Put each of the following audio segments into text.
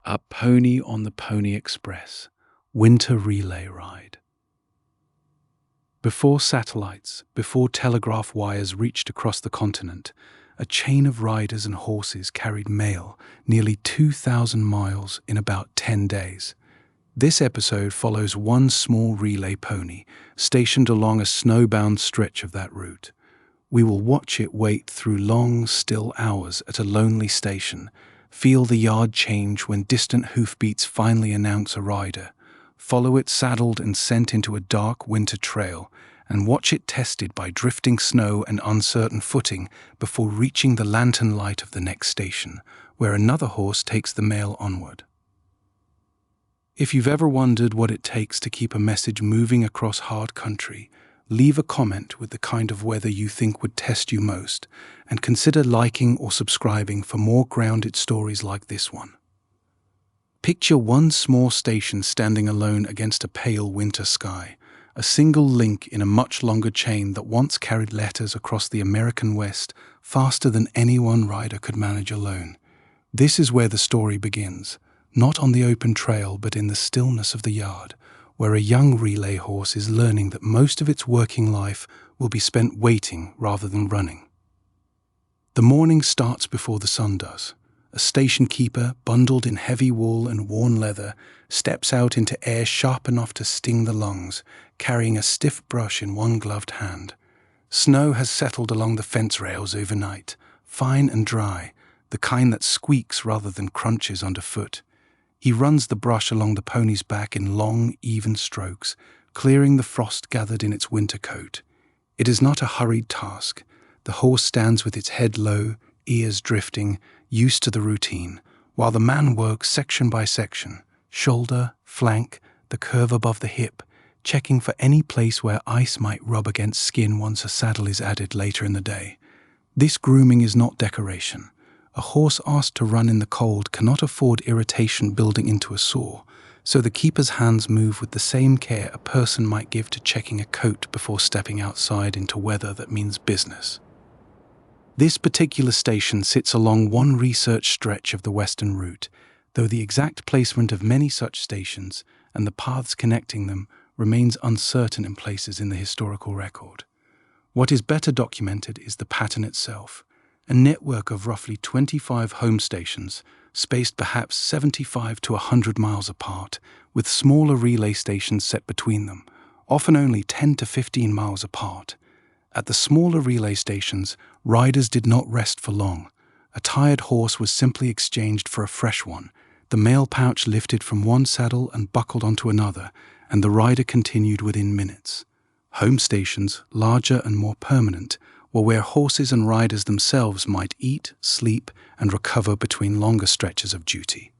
A Pony on the Pony Express Winter Relay Ride. Before satellites, before telegraph wires reached across the continent, a chain of riders and horses carried mail nearly 2,000 miles in about 10 days. This episode follows one small relay pony stationed along a snowbound stretch of that route. We will watch it wait through long, still hours at a lonely station, feel the yard change when distant hoofbeats finally announce a rider, follow it saddled and sent into a dark winter trail, and watch it tested by drifting snow and uncertain footing before reaching the lantern light of the next station, where another horse takes the mail onward. If you've ever wondered what it takes to keep a message moving across hard country, leave a comment with the kind of weather you think would test you most, and consider liking or subscribing for more grounded stories like this one. Picture one small station standing alone against a pale winter sky, a single link in a much longer chain that once carried letters across the American West faster than any one rider could manage alone. This is where the story begins, not on the open trail but in the stillness of the yard, where a young relay horse is learning that most of its working life will be spent waiting rather than running. The morning starts before the sun does. A station keeper, bundled in heavy wool and worn leather, steps out into air sharp enough to sting the lungs, carrying a stiff brush in one gloved hand. Snow has settled along the fence rails overnight, fine and dry, the kind that squeaks rather than crunches underfoot. He runs the brush along the pony's back in long, even strokes, clearing the frost gathered in its winter coat. It is not a hurried task. The horse stands with its head low, ears drifting, used to the routine, while the man works section by section, shoulder, flank, the curve above the hip, checking for any place where ice might rub against skin once a saddle is added later in the day. This grooming is not decoration. A horse asked to run in the cold cannot afford irritation building into a sore, so the keeper's hands move with the same care a person might give to checking a coat before stepping outside into weather that means business. This particular station sits along one research stretch of the western route, though the exact placement of many such stations and the paths connecting them remains uncertain in places in the historical record. What is better documented is the pattern itself. A network of roughly 25 home stations, spaced perhaps 75 to 100 miles apart, with smaller relay stations set between them, often only 10 to 15 miles apart. At the smaller relay stations, riders did not rest for long. A tired horse was simply exchanged for a fresh one, the mail pouch lifted from one saddle and buckled onto another, and the rider continued within minutes. Home stations, larger and more permanent, were where horses and riders themselves might eat, sleep, and recover between longer stretches of duty.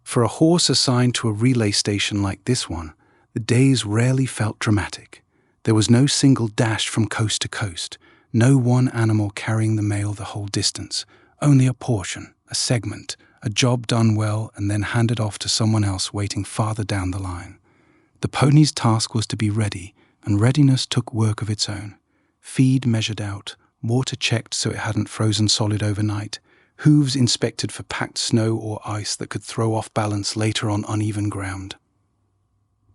For a horse assigned to a relay station like this one, the days rarely felt dramatic. There was no single dash from coast to coast, no one animal carrying the mail the whole distance, only a portion, a segment, a job done well and then handed off to someone else waiting farther down the line. The pony's task was to be ready, and readiness took work of its own. Feed measured out, water checked so it hadn't frozen solid overnight, hooves inspected for packed snow or ice that could throw off balance later on uneven ground.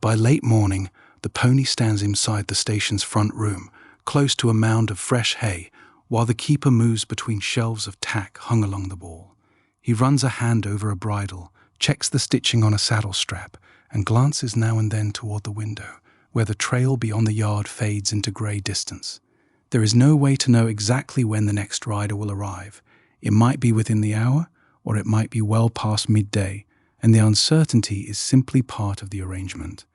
By late morning, the pony stands inside the station's front room, close to a mound of fresh hay, while the keeper moves between shelves of tack hung along the wall. He runs a hand over a bridle, checks the stitching on a saddle strap, and glances now and then toward the window, where the trail beyond the yard fades into grey distance. There is no way to know exactly when the next rider will arrive. It might be within the hour, or it might be well past midday, and the uncertainty is simply part of the arrangement.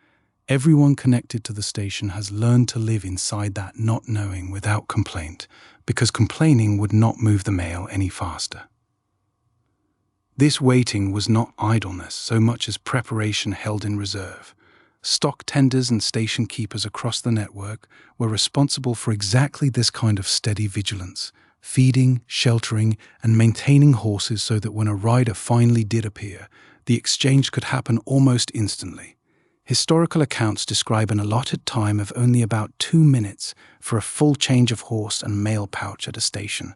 Everyone connected to the station has learned to live inside that not knowing without complaint, because complaining would not move the mail any faster. This waiting was not idleness so much as preparation held in reserve. Stock tenders and station keepers across the network were responsible for exactly this kind of steady vigilance, feeding, sheltering, and maintaining horses so that when a rider finally did appear, the exchange could happen almost instantly. Historical accounts describe an allotted time of only about 2 minutes for a full change of horse and mail pouch at a station.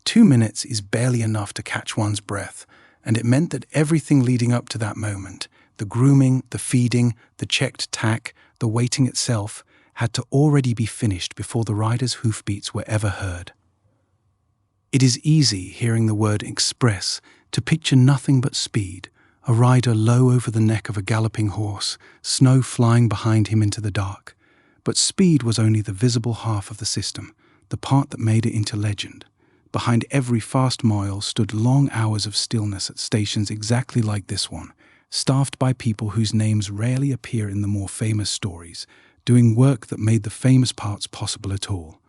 2 minutes is barely enough to catch one's breath, and it meant that everything leading up to that moment, the grooming, the feeding, the checked tack, the waiting itself, had to already be finished before the rider's hoofbeats were ever heard. It is easy, hearing the word express, to picture nothing but speed, a rider low over the neck of a galloping horse, snow flying behind him into the dark. But speed was only the visible half of the system, the part that made it into legend. Behind every fast mile stood long hours of stillness at stations exactly like this one, staffed by people whose names rarely appear in the more famous stories, doing work that made the famous parts possible at all.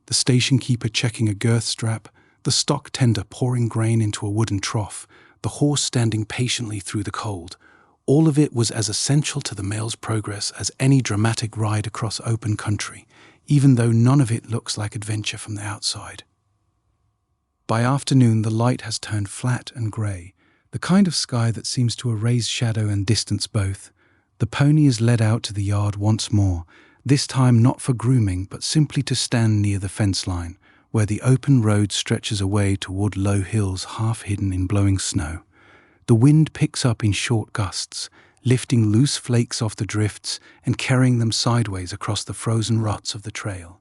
The station keeper checking a girth strap, the stock tender pouring grain into a wooden trough, the horse standing patiently through the cold. All of it was as essential to the mail's progress as any dramatic ride across open country, even though none of it looks like adventure from the outside. By afternoon, the light has turned flat and grey, the kind of sky that seems to erase shadow and distance both. The pony is led out to the yard once more, this time not for grooming, but simply to stand near the fence line, where the open road stretches away toward low hills half hidden in blowing snow. The wind picks up in short gusts, lifting loose flakes off the drifts and carrying them sideways across the frozen ruts of the trail.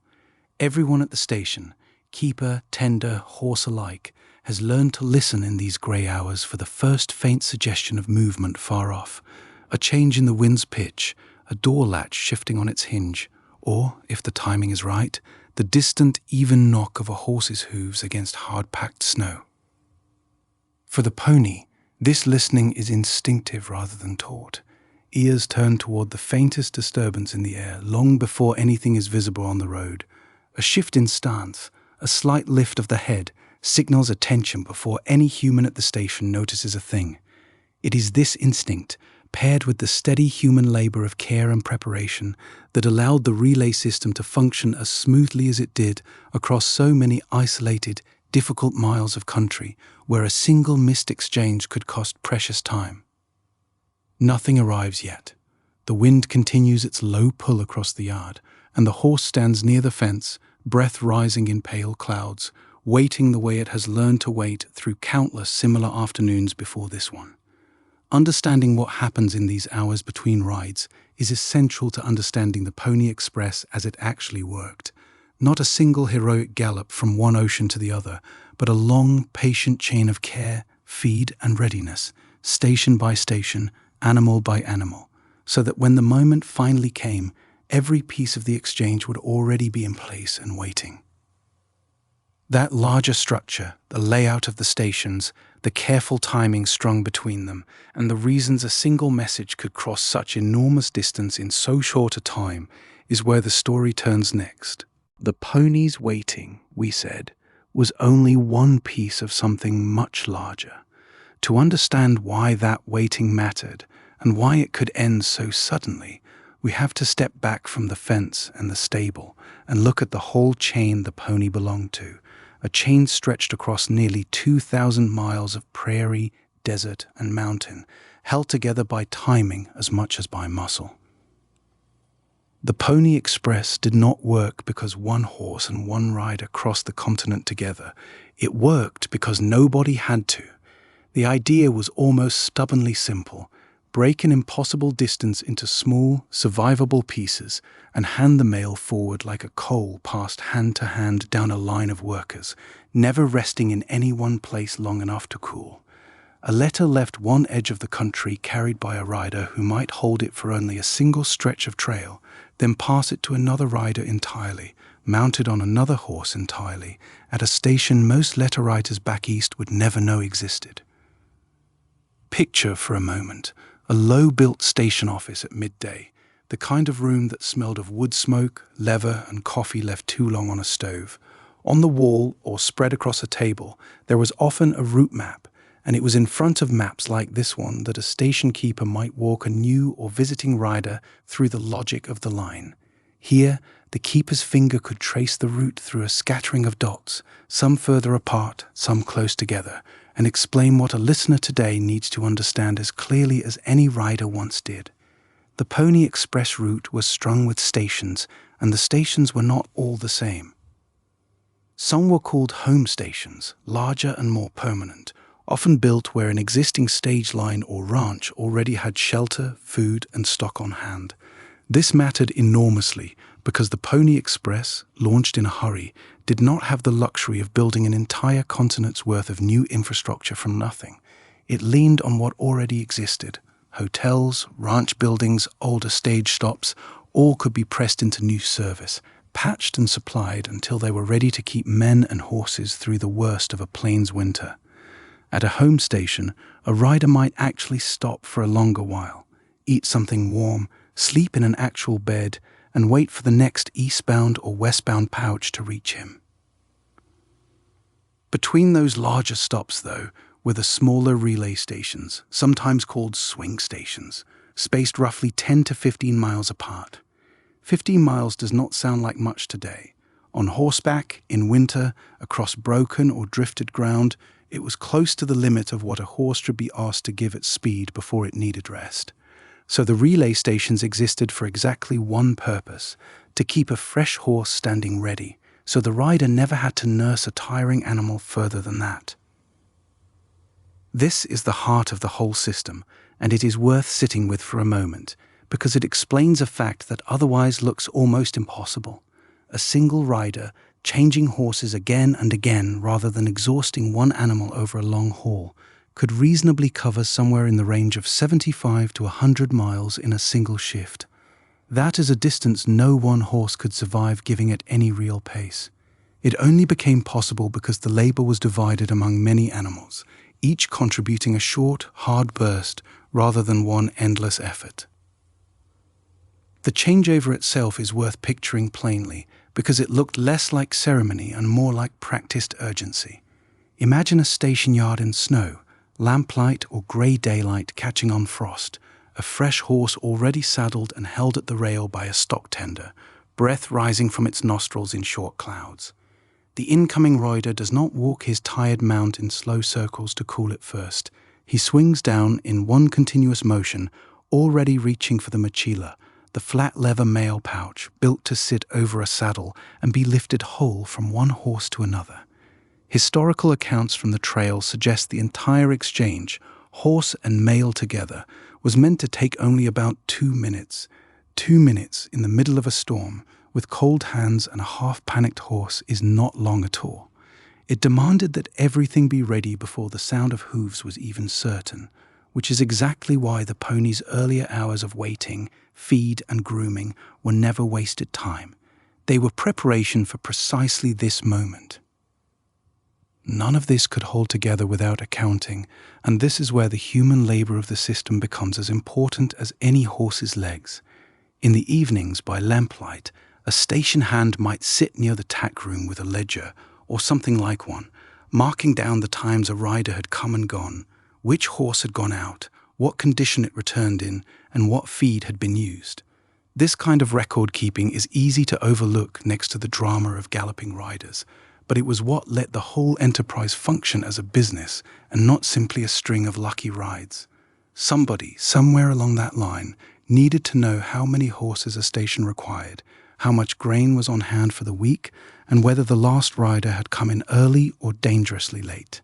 Everyone at the station, keeper, tender, horse alike, has learned to listen in these grey hours for the first faint suggestion of movement far off, a change in the wind's pitch, a door latch shifting on its hinge, or, if the timing is right, the distant, even knock of a horse's hooves against hard-packed snow. For the pony, this listening is instinctive rather than taught. Ears turn toward the faintest disturbance in the air long before anything is visible on the road. A shift in stance, a slight lift of the head, signals attention before any human at the station notices a thing. It is this instinct, paired with the steady human labor of care and preparation, that allowed the relay system to function as smoothly as it did across so many isolated, difficult miles of country where a single missed exchange could cost precious time. Nothing arrives yet. The wind continues its low pull across the yard, and the horse stands near the fence, breath rising in pale clouds, waiting the way it has learned to wait through countless similar afternoons before this one. Understanding what happens in these hours between rides is essential to understanding the Pony Express as it actually worked. Not a single heroic gallop from one ocean to the other, but a long, patient chain of care, feed, and readiness, station by station, animal by animal, so that when the moment finally came, every piece of the exchange would already be in place and waiting. That larger structure, the layout of the stations, the careful timing strung between them, and the reasons a single message could cross such enormous distance in so short a time, is where the story turns next. The pony's waiting, we said, was only one piece of something much larger. To understand why that waiting mattered, and why it could end so suddenly, we have to step back from the fence and the stable and look at the whole chain the pony belonged to, a chain stretched across nearly 2,000 miles of prairie, desert, and mountain, held together by timing as much as by muscle. The Pony Express did not work because one horse and one rider crossed the continent together. It worked because nobody had to. The idea was almost stubbornly simple: break an impossible distance into small, survivable pieces and hand the mail forward like a coal passed hand to hand down a line of workers, never resting in any one place long enough to cool. A letter left one edge of the country carried by a rider who might hold it for only a single stretch of trail, then pass it to another rider entirely, mounted on another horse entirely, at a station most letter writers back east would never know existed. Picture for a moment a low-built station office at midday, the kind of room that smelled of wood smoke, leather, and coffee left too long on a stove. On the wall, or spread across a table, there was often a route map, and it was in front of maps like this one that a station keeper might walk a new or visiting rider through the logic of the line. Here, the keeper's finger could trace the route through a scattering of dots, some further apart, some close together, and explain what a listener today needs to understand as clearly as any rider once did. The Pony Express route was strung with stations, and the stations were not all the same. Some were called home stations, larger and more permanent, often built where an existing stage line or ranch already had shelter, food, and stock on hand. This mattered enormously because the Pony Express, launched in a hurry, did not have the luxury of building an entire continent's worth of new infrastructure from nothing. It leaned on what already existed. Hotels, ranch buildings, older stage stops, all could be pressed into new service, patched and supplied until they were ready to keep men and horses through the worst of a plains winter. At a home station, a rider might actually stop for a longer while, eat something warm, sleep in an actual bed, and wait for the next eastbound or westbound pouch to reach him. Between those larger stops, though, were the smaller relay stations, sometimes called swing stations, spaced roughly 10 to 15 miles apart. 15 miles does not sound like much today. On horseback, in winter, across broken or drifted ground, it was close to the limit of what a horse should be asked to give at speed before it needed rest. So the relay stations existed for exactly one purpose: to keep a fresh horse standing ready, so the rider never had to nurse a tiring animal further than that. This is the heart of the whole system, and it is worth sitting with for a moment, because it explains a fact that otherwise looks almost impossible. A single rider changing horses again and again rather than exhausting one animal over a long haul could reasonably cover somewhere in the range of 75 to 100 miles in a single shift. That is a distance no one horse could survive giving at any real pace. It only became possible because the labor was divided among many animals, each contributing a short, hard burst rather than one endless effort. The changeover itself is worth picturing plainly because it looked less like ceremony and more like practiced urgency. Imagine a station yard in snow, lamplight or grey daylight catching on frost, a fresh horse already saddled and held at the rail by a stock tender, breath rising from its nostrils in short clouds. The incoming rider does not walk his tired mount in slow circles to cool it first. He swings down in one continuous motion, already reaching for the mochila, the flat leather mail pouch built to sit over a saddle and be lifted whole from one horse to another. Historical accounts from the trail suggest the entire exchange, horse and mail together, was meant to take only about 2 minutes. 2 minutes in the middle of a storm, with cold hands and a half-panicked horse, is not long at all. It demanded that everything be ready before the sound of hooves was even certain, which is exactly why the pony's earlier hours of waiting, feed and grooming were never wasted time. They were preparation for precisely this moment. None of this could hold together without accounting, and this is where the human labor of the system becomes as important as any horse's legs. In the evenings, by lamplight, a station hand might sit near the tack room with a ledger, or something like one, marking down the times a rider had come and gone, which horse had gone out, what condition it returned in, and what feed had been used. This kind of record-keeping is easy to overlook next to the drama of galloping riders, but it was what let the whole enterprise function as a business and not simply a string of lucky rides. Somebody, somewhere along that line, needed to know how many horses a station required, how much grain was on hand for the week, and whether the last rider had come in early or dangerously late.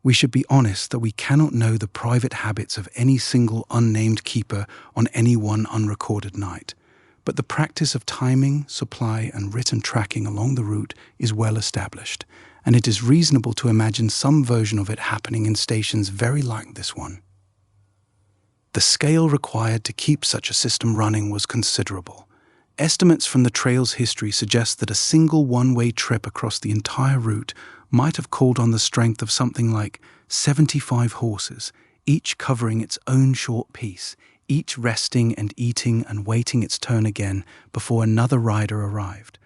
We should be honest that we cannot know the private habits of any single unnamed keeper on any one unrecorded night. But the practice of timing, supply, and written tracking along the route is well established, and it is reasonable to imagine some version of it happening in stations very like this one. The scale required to keep such a system running was considerable. Estimates from the trail's history suggest that a single one-way trip across the entire route might have called on the strength of something like 75 horses, each covering its own short piece, each resting and eating and waiting its turn again before another rider arrived.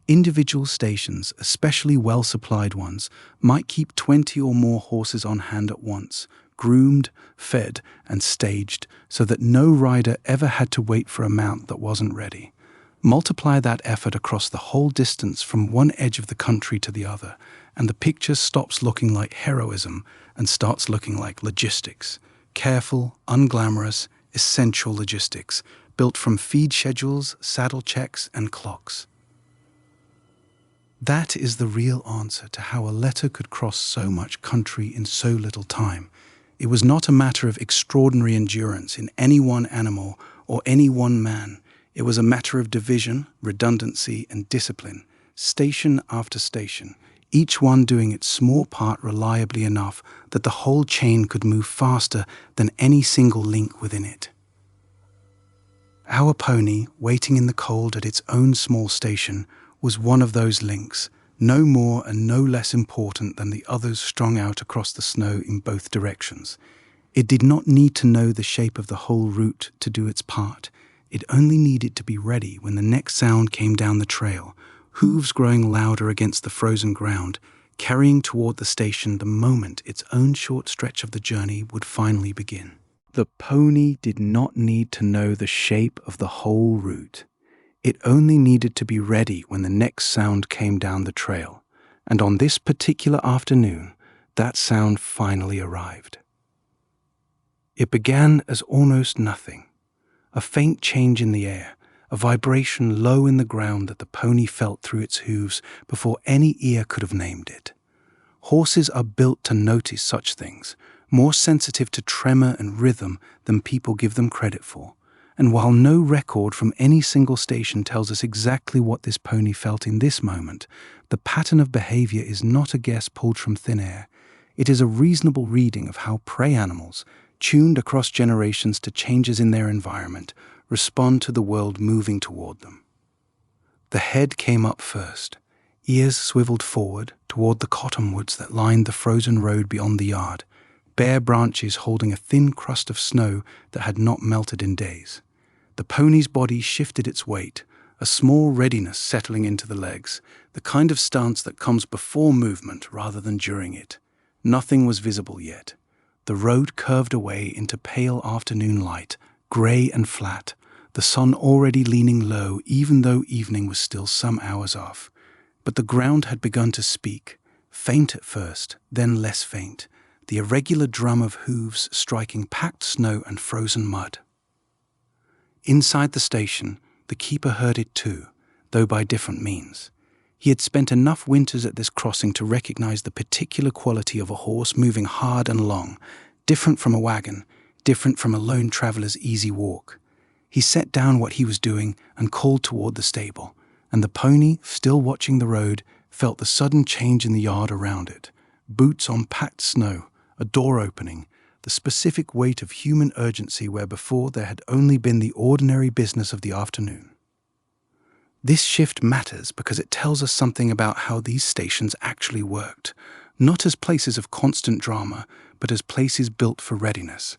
Individual stations, especially well-supplied ones, might keep 20 or more horses on hand at once, groomed, fed, and staged so that no rider ever had to wait for a mount that wasn't ready. Multiply that effort across the whole distance from one edge of the country to the other, and the picture stops looking like heroism and starts looking like logistics. Careful, unglamorous, essential logistics, built from feed schedules, saddle checks, and clocks. That is the real answer to how a letter could cross so much country in so little time. It was not a matter of extraordinary endurance in any one animal or any one man. It was a matter of division, redundancy, and discipline, station after station, each one doing its small part reliably enough that the whole chain could move faster than any single link within it. Our pony, waiting in the cold at its own small station, was one of those links, no more and no less important than the others strung out across the snow in both directions. It did not need to know the shape of the whole route to do its part. It only needed to be ready when the next sound came down the trail, hooves growing louder against the frozen ground, carrying toward the station the moment its own short stretch of the journey would finally begin. The pony did not need to know the shape of the whole route. It only needed to be ready when the next sound came down the trail, and on this particular afternoon, that sound finally arrived. It began as almost nothing, a faint change in the air, a vibration low in the ground that the pony felt through its hooves before any ear could have named it. Horses are built to notice such things, more sensitive to tremor and rhythm than people give them credit for. And while no record from any single station tells us exactly what this pony felt in this moment, the pattern of behavior is not a guess pulled from thin air. It is a reasonable reading of how prey animals, tuned across generations to changes in their environment, respond to the world moving toward them. The head came up first, ears swiveled forward toward the cottonwoods that lined the frozen road beyond the yard, bare branches holding a thin crust of snow that had not melted in days. The pony's body shifted its weight, a small readiness settling into the legs, the kind of stance that comes before movement rather than during it. Nothing was visible yet. The road curved away into pale afternoon light, grey and flat, the sun already leaning low even though evening was still some hours off. But the ground had begun to speak, faint at first, then less faint, the irregular drum of hooves striking packed snow and frozen mud. Inside the station, the keeper heard it too, though by different means. He had spent enough winters at this crossing to recognize the particular quality of a horse moving hard and long, different from a wagon, different from a lone traveler's easy walk. He set down what he was doing and called toward the stable, and the pony, still watching the road, felt the sudden change in the yard around it. Boots on packed snow, a door opening, the specific weight of human urgency where before there had only been the ordinary business of the afternoon. This shift matters because it tells us something about how these stations actually worked, not as places of constant drama, but as places built for readiness.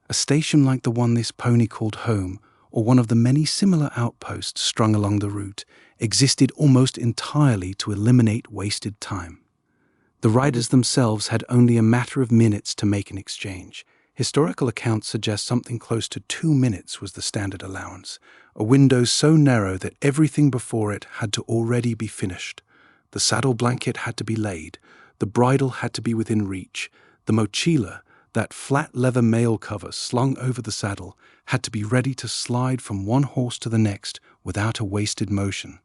A station like the one this pony called home, or one of the many similar outposts strung along the route, existed almost entirely to eliminate wasted time. The riders themselves had only a matter of minutes to make an exchange. Historical accounts suggest something close to 2 minutes was the standard allowance, a window so narrow that everything before it had to already be finished. The saddle blanket had to be laid, the bridle had to be within reach, the mochila, that flat leather mail cover slung over the saddle, had to be ready to slide from one horse to the next without a wasted motion.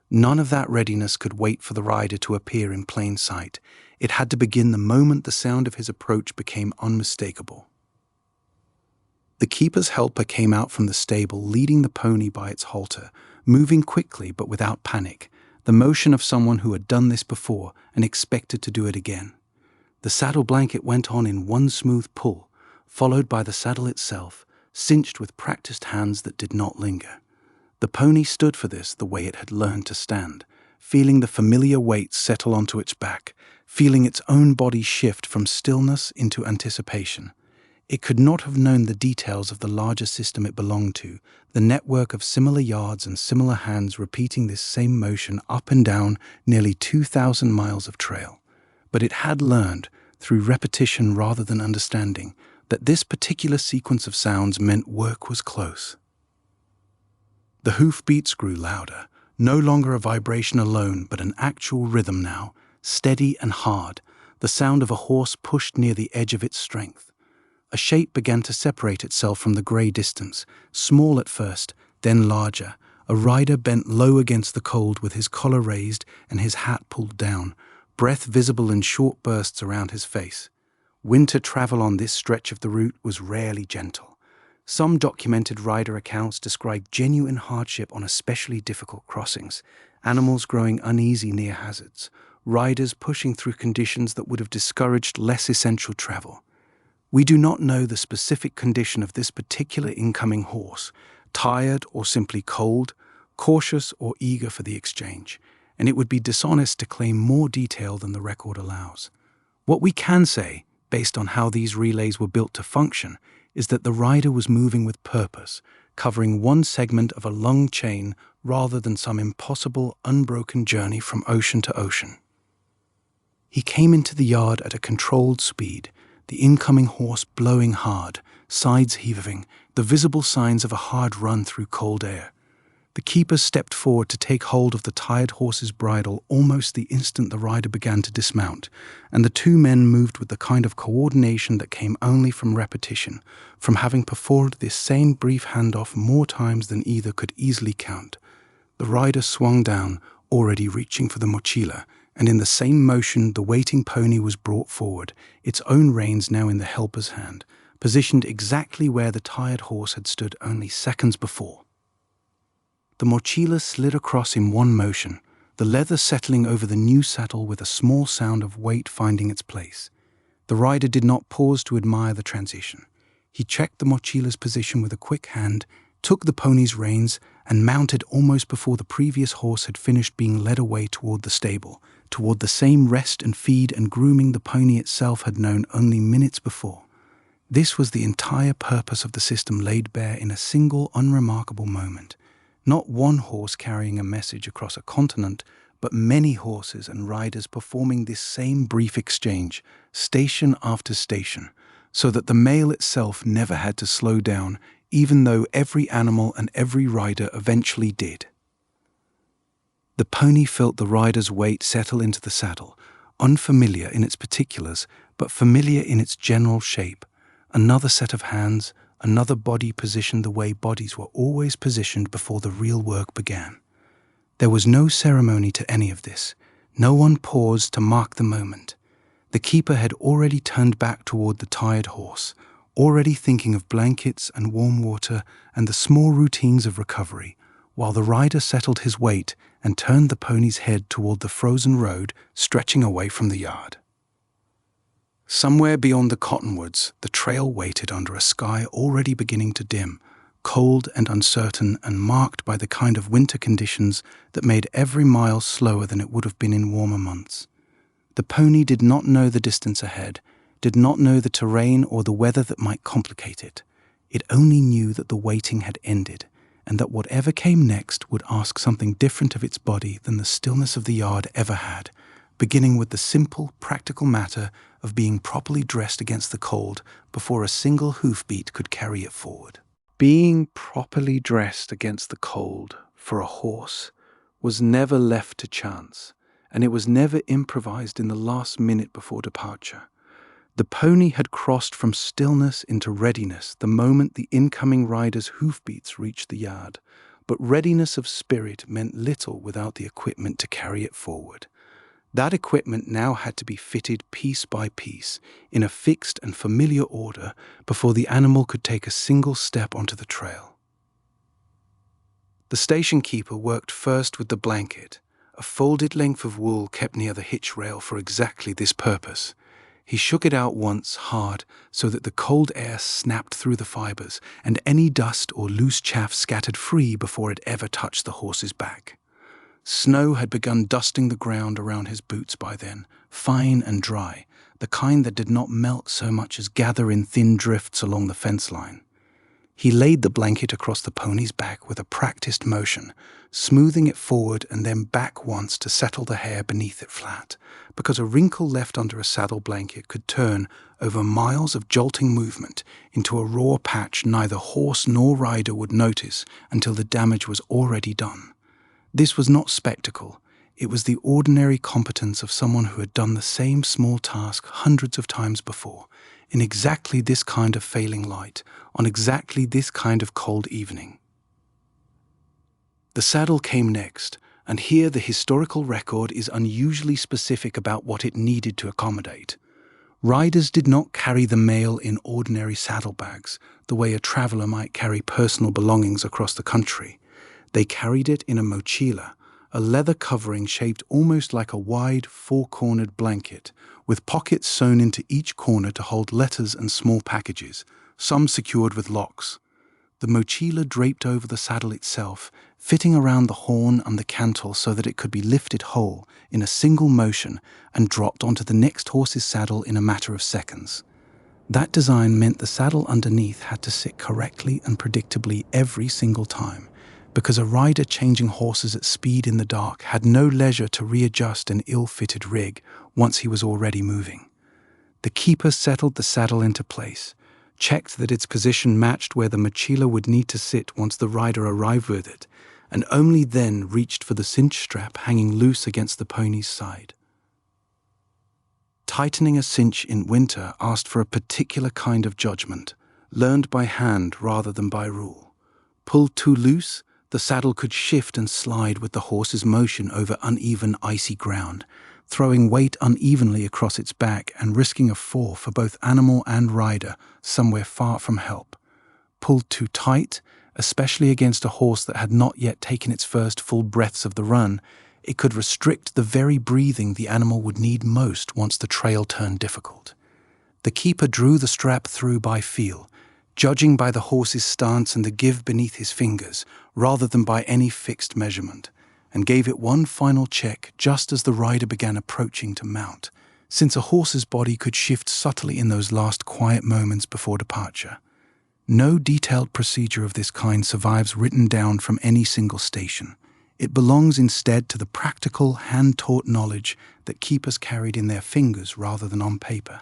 None of that readiness could wait for the rider to appear in plain sight. It had to begin the moment the sound of his approach became unmistakable. The keeper's helper came out from the stable, leading the pony by its halter, moving quickly but without panic, the motion of someone who had done this before and expected to do it again. The saddle blanket went on in one smooth pull, followed by the saddle itself, cinched with practiced hands that did not linger. The pony stood for this the way it had learned to stand, feeling the familiar weight settle onto its back, feeling its own body shift from stillness into anticipation. It could not have known the details of the larger system it belonged to, the network of similar yards and similar hands repeating this same motion up and down nearly 2,000 miles of trail. But it had learned, through repetition rather than understanding, that this particular sequence of sounds meant work was close. The hoofbeats grew louder, no longer a vibration alone, but an actual rhythm now, steady and hard, the sound of a horse pushed near the edge of its strength. A shape began to separate itself from the grey distance, small at first, then larger, A rider bent low against the cold with his collar raised and his hat pulled down, breath visible in short bursts around his face. Winter travel on this stretch of the route was rarely gentle. Some documented rider accounts describe genuine hardship on especially difficult crossings, animals growing uneasy near hazards, riders pushing through conditions that would have discouraged less essential travel. We do not know the specific condition of this particular incoming horse, tired or simply cold, cautious or eager for the exchange, and it would be dishonest to claim more detail than the record allows. What we can say, based on how these relays were built to function, is that the rider was moving with purpose, covering one segment of a long chain rather than some impossible, unbroken journey from ocean to ocean. He came into the yard at a controlled speed, the incoming horse blowing hard, sides heaving, the visible signs of a hard run through cold air. The keeper stepped forward to take hold of the tired horse's bridle almost the instant the rider began to dismount, and the two men moved with the kind of coordination that came only from repetition, from having performed this same brief handoff more times than either could easily count. The rider swung down, already reaching for the mochila, and in the same motion the waiting pony was brought forward, its own reins now in the helper's hand, positioned exactly where the tired horse had stood only seconds before. The mochila slid across in one motion, the leather settling over the new saddle with a small sound of weight finding its place. The rider did not pause to admire the transition. He checked the mochila's position with a quick hand, took the pony's reins, and mounted almost before the previous horse had finished being led away toward the stable, toward the same rest and feed and grooming the pony itself had known only minutes before. This was the entire purpose of the system laid bare in a single unremarkable moment. Not one horse carrying a message across a continent, but many horses and riders performing this same brief exchange, station after station, so that the mail itself never had to slow down, even though every animal and every rider eventually did. The pony felt the rider's weight settle into the saddle, unfamiliar in its particulars, but familiar in its general shape. Another set of hands, another body positioned the way bodies were always positioned before the real work began. There was no ceremony to any of this. No one paused to mark the moment. The keeper had already turned back toward the tired horse, already thinking of blankets and warm water and the small routines of recovery, while the rider settled his weight and turned the pony's head toward the frozen road stretching away from the yard. Somewhere beyond the cottonwoods, the trail waited under a sky already beginning to dim, cold and uncertain and marked by the kind of winter conditions that made every mile slower than it would have been in warmer months. The pony did not know the distance ahead, did not know the terrain or the weather that might complicate it. It only knew that the waiting had ended, and that whatever came next would ask something different of its body than the stillness of the yard ever had, beginning with the simple, practical matter of being properly dressed against the cold before a single hoofbeat could carry it forward. Being properly dressed against the cold for a horse was never left to chance, and it was never improvised in the last minute before departure. The pony had crossed from stillness into readiness the moment the incoming rider's hoofbeats reached the yard, but readiness of spirit meant little without the equipment to carry it forward. That equipment now had to be fitted piece by piece, in a fixed and familiar order, before the animal could take a single step onto the trail. The station keeper worked first with the blanket, a folded length of wool kept near the hitch rail for exactly this purpose. He shook it out once, hard, so that the cold air snapped through the fibers, and any dust or loose chaff scattered free before it ever touched the horse's back. Snow had begun dusting the ground around his boots by then, fine and dry, the kind that did not melt so much as gather in thin drifts along the fence line. He laid the blanket across the pony's back with a practiced motion, smoothing it forward and then back once to settle the hair beneath it flat, because a wrinkle left under a saddle blanket could turn, over miles of jolting movement, into a raw patch neither horse nor rider would notice until the damage was already done. This was not spectacle. It was the ordinary competence of someone who had done the same small task hundreds of times before, in exactly this kind of failing light, on exactly this kind of cold evening. The saddle came next, and here the historical record is unusually specific about what it needed to accommodate. Riders did not carry the mail in ordinary saddlebags, the way a traveler might carry personal belongings across the country. They carried it in a mochila, a leather covering shaped almost like a wide, four-cornered blanket, with pockets sewn into each corner to hold letters and small packages, some secured with locks. The mochila draped over the saddle itself, fitting around the horn and the cantle so that it could be lifted whole in a single motion and dropped onto the next horse's saddle in a matter of seconds. That design meant the saddle underneath had to sit correctly and predictably every single time, because a rider changing horses at speed in the dark had no leisure to readjust an ill-fitted rig once he was already moving. The keeper settled the saddle into place, checked that its position matched where the mochila would need to sit once the rider arrived with it, and only then reached for the cinch strap hanging loose against the pony's side. Tightening a cinch in winter asked for a particular kind of judgment, learned by hand rather than by rule. Pulled too loose, the saddle could shift and slide with the horse's motion over uneven, icy ground, throwing weight unevenly across its back and risking a fall for both animal and rider somewhere far from help. Pulled too tight, especially against a horse that had not yet taken its first full breaths of the run, it could restrict the very breathing the animal would need most once the trail turned difficult. The keeper drew the strap through by feel, judging by the horse's stance and the give beneath his fingers, rather than by any fixed measurement, and gave it one final check just as the rider began approaching to mount, since a horse's body could shift subtly in those last quiet moments before departure. No detailed procedure of this kind survives written down from any single station. It belongs instead to the practical, hand-taught knowledge that keepers carried in their fingers rather than on paper.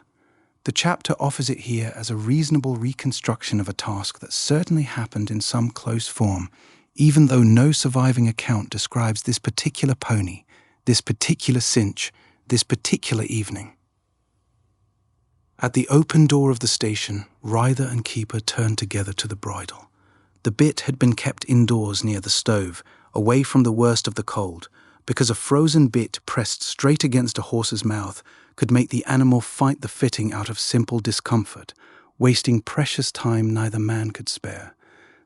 The chapter offers it here as a reasonable reconstruction of a task that certainly happened in some close form, even though no surviving account describes this particular pony, this particular cinch, this particular evening. At the open door of the station, rider and keeper turned together to the bridle. The bit had been kept indoors near the stove, away from the worst of the cold, because a frozen bit pressed straight against a horse's mouth could make the animal fight the fitting out of simple discomfort, wasting precious time neither man could spare.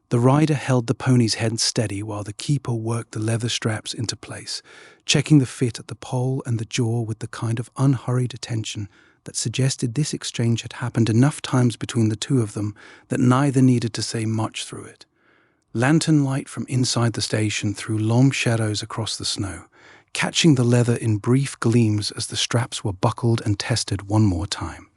The rider held the pony's head steady while the keeper worked the leather straps into place, checking the fit at the poll and the jaw with the kind of unhurried attention that suggested this exchange had happened enough times between the two of them that neither needed to say much through it. Lantern light from inside the station threw long shadows across the snow, catching the leather in brief gleams as the straps were buckled and tested one more time.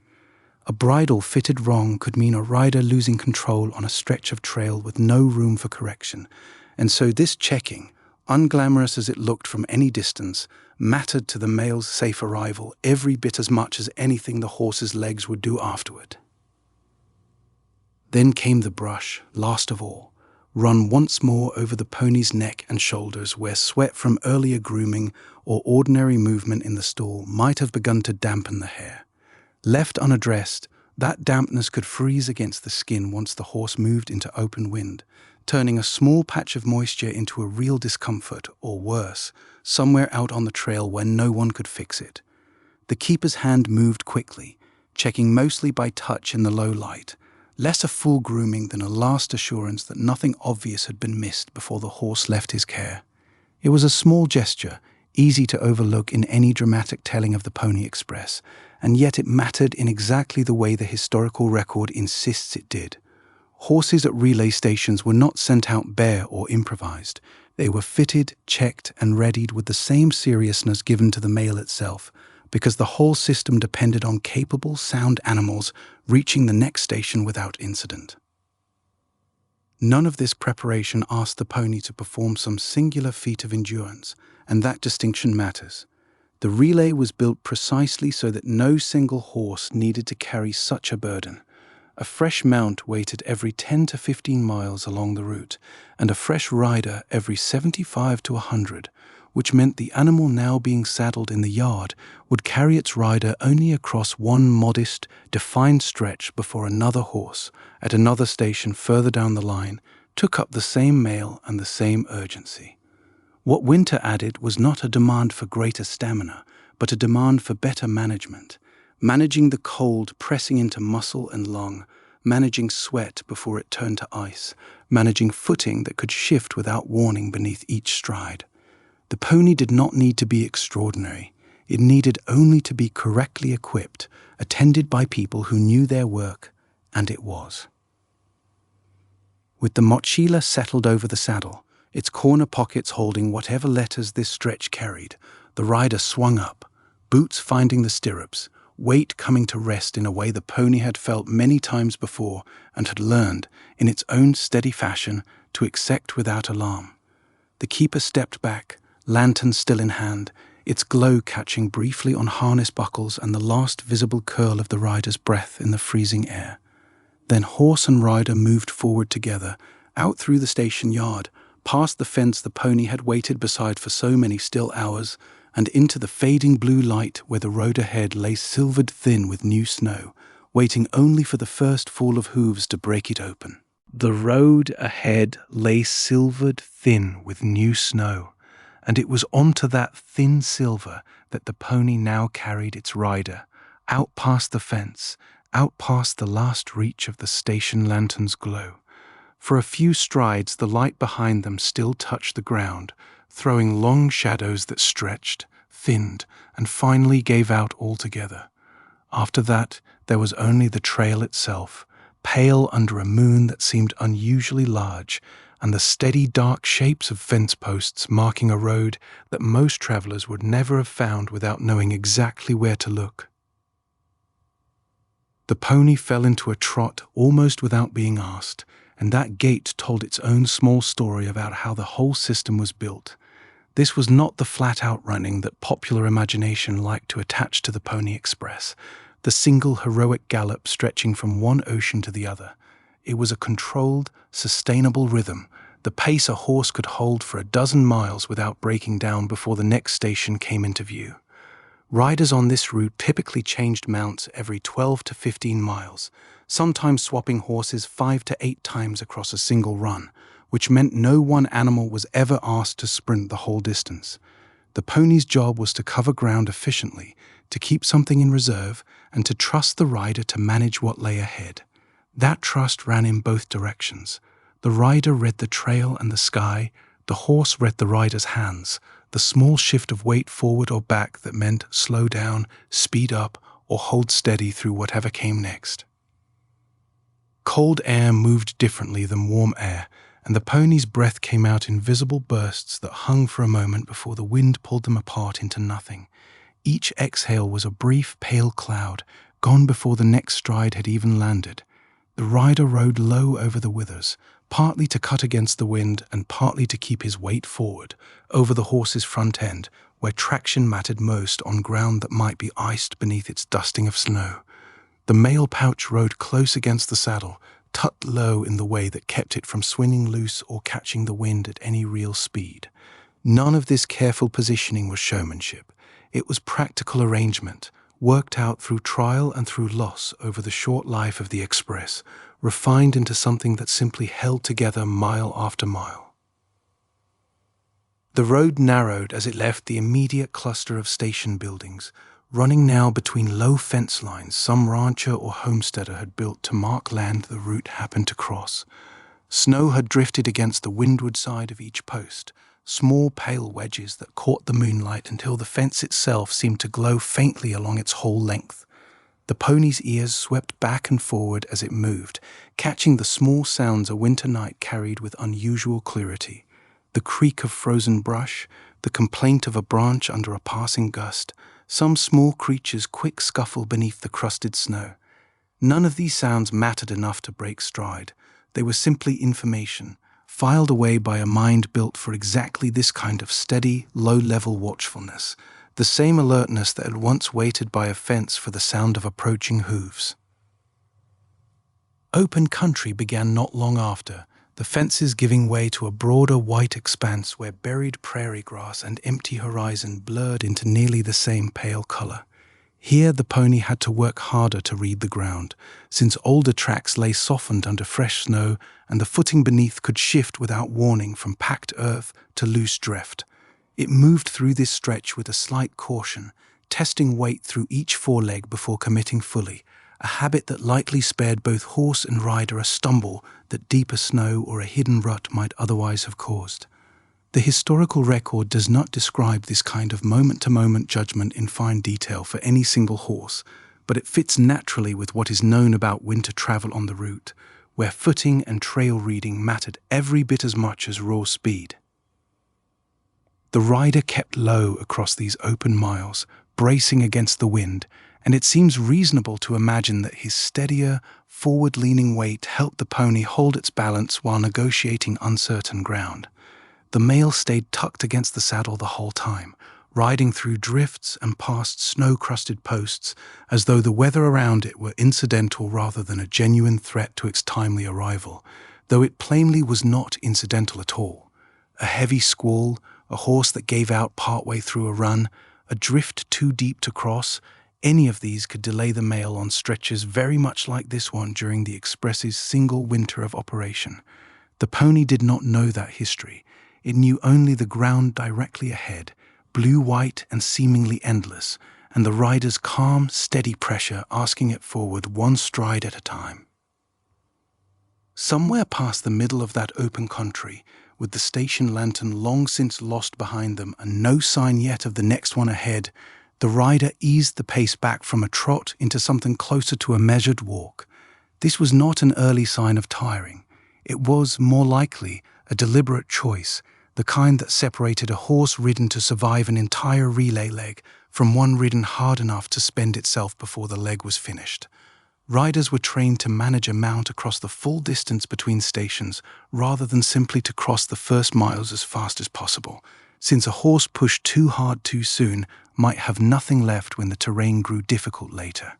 A bridle fitted wrong could mean a rider losing control on a stretch of trail with no room for correction, and so this checking, unglamorous as it looked from any distance, mattered to the male's safe arrival every bit as much as anything the horse's legs would do afterward. Then came the brush, last of all, run once more over the pony's neck and shoulders where sweat from earlier grooming or ordinary movement in the stall might have begun to dampen the hair. Left unaddressed, that dampness could freeze against the skin once the horse moved into open wind, turning a small patch of moisture into a real discomfort, or worse, somewhere out on the trail where no one could fix it. The keeper's hand moved quickly, checking mostly by touch in the low light, less a full grooming than a last assurance that nothing obvious had been missed before the horse left his care. It was a small gesture, easy to overlook in any dramatic telling of the Pony Express, and yet it mattered in exactly the way the historical record insists it did. Horses at relay stations were not sent out bare or improvised. They were fitted, checked, and readied with the same seriousness given to the mail itself, because the whole system depended on capable, sound animals reaching the next station without incident. None of this preparation asked the pony to perform some singular feat of endurance, and that distinction matters. The relay was built precisely so that no single horse needed to carry such a burden. A fresh mount waited every 10 to 15 miles along the route, and a fresh rider every 75 to 100, which meant the animal now being saddled in the yard would carry its rider only across one modest, defined stretch before another horse, at another station further down the line, took up the same mail and the same urgency. What winter added was not a demand for greater stamina, but a demand for better management. Managing the cold pressing into muscle and lung, managing sweat before it turned to ice, managing footing that could shift without warning beneath each stride. The pony did not need to be extraordinary. It needed only to be correctly equipped, attended by people who knew their work, and it was. With the mochila settled over the saddle, its corner pockets holding whatever letters this stretch carried, the rider swung up, boots finding the stirrups, weight coming to rest in a way the pony had felt many times before and had learned, in its own steady fashion, to accept without alarm. The keeper stepped back, lantern still in hand, its glow catching briefly on harness buckles and the last visible curl of the rider's breath in the freezing air. Then horse and rider moved forward together, out through the station yard, past the fence the pony had waited beside for so many still hours, and into the fading blue light where the road ahead lay silvered thin with new snow, waiting only for the first fall of hooves to break it open. The road ahead lay silvered thin with new snow, and it was onto that thin silver that the pony now carried its rider, out past the fence, out past the last reach of the station lantern's glow. For a few strides the light behind them still touched the ground, throwing long shadows that stretched, thinned, and finally gave out altogether. After that, there was only the trail itself, pale under a moon that seemed unusually large, and the steady dark shapes of fence posts marking a road that most travelers would never have found without knowing exactly where to look. The pony fell into a trot almost without being asked, and that gait told its own small story about how the whole system was built. This was not the flat-out running that popular imagination liked to attach to the Pony Express, the single heroic gallop stretching from one ocean to the other. It was a controlled, sustainable rhythm, the pace a horse could hold for a dozen miles without breaking down before the next station came into view. Riders on this route typically changed mounts every 12 to 15 miles, sometimes swapping horses 5 to 8 times across a single run, which meant no one animal was ever asked to sprint the whole distance. The pony's job was to cover ground efficiently, to keep something in reserve, and to trust the rider to manage what lay ahead. That trust ran in both directions. The rider read the trail and the sky, the horse read the rider's hands, the small shift of weight forward or back that meant slow down, speed up, or hold steady through whatever came next. Cold air moved differently than warm air, and the pony's breath came out in visible bursts that hung for a moment before the wind pulled them apart into nothing. Each exhale was a brief, pale cloud, gone before the next stride had even landed. The rider rode low over the withers, partly to cut against the wind and partly to keep his weight forward, over the horse's front end, where traction mattered most on ground that might be iced beneath its dusting of snow. The mail pouch rode close against the saddle, tucked low in the way that kept it from swinging loose or catching the wind at any real speed. None of this careful positioning was showmanship. It was practical arrangement, worked out through trial and through loss over the short life of the Express, refined into something that simply held together mile after mile. The road narrowed as it left the immediate cluster of station buildings, running now between low fence lines some rancher or homesteader had built to mark land the route happened to cross. Snow had drifted against the windward side of each post, small pale wedges that caught the moonlight until the fence itself seemed to glow faintly along its whole length. The pony's ears swept back and forward as it moved, catching the small sounds a winter night carried with unusual clarity. The creak of frozen brush, the complaint of a branch under a passing gust, some small creature's quick scuffle beneath the crusted snow. None of these sounds mattered enough to break stride. They were simply information, filed away by a mind built for exactly this kind of steady, low-level watchfulness, the same alertness that had once waited by a fence for the sound of approaching hooves. Open country began not long after, the fences giving way to a broader white expanse where buried prairie grass and empty horizon blurred into nearly the same pale color. Here the pony had to work harder to read the ground, since older tracks lay softened under fresh snow and the footing beneath could shift without warning from packed earth to loose drift. It moved through this stretch with a slight caution, testing weight through each foreleg before committing fully, a habit that lightly spared both horse and rider a stumble that deeper snow or a hidden rut might otherwise have caused. The historical record does not describe this kind of moment-to-moment judgment in fine detail for any single horse, but it fits naturally with what is known about winter travel on the route, where footing and trail reading mattered every bit as much as raw speed. The rider kept low across these open miles, bracing against the wind, and it seems reasonable to imagine that his steadier, forward-leaning weight helped the pony hold its balance while negotiating uncertain ground. The male stayed tucked against the saddle the whole time, riding through drifts and past snow-crusted posts as though the weather around it were incidental rather than a genuine threat to its timely arrival, though it plainly was not incidental at all. A heavy squall, a horse that gave out partway through a run, a drift too deep to cross, any of these could delay the male on stretches very much like this one during the Express's single winter of operation. The pony did not know that history. It knew only the ground directly ahead, blue-white and seemingly endless, and the rider's calm, steady pressure asking it forward one stride at a time. Somewhere past the middle of that open country, with the station lantern long since lost behind them and no sign yet of the next one ahead, the rider eased the pace back from a trot into something closer to a measured walk. This was not an early sign of tiring. It was, more likely, a deliberate choice, the kind that separated a horse ridden to survive an entire relay leg from one ridden hard enough to spend itself before the leg was finished. Riders were trained to manage a mount across the full distance between stations rather than simply to cross the first miles as fast as possible, since a horse pushed too hard too soon might have nothing left when the terrain grew difficult later.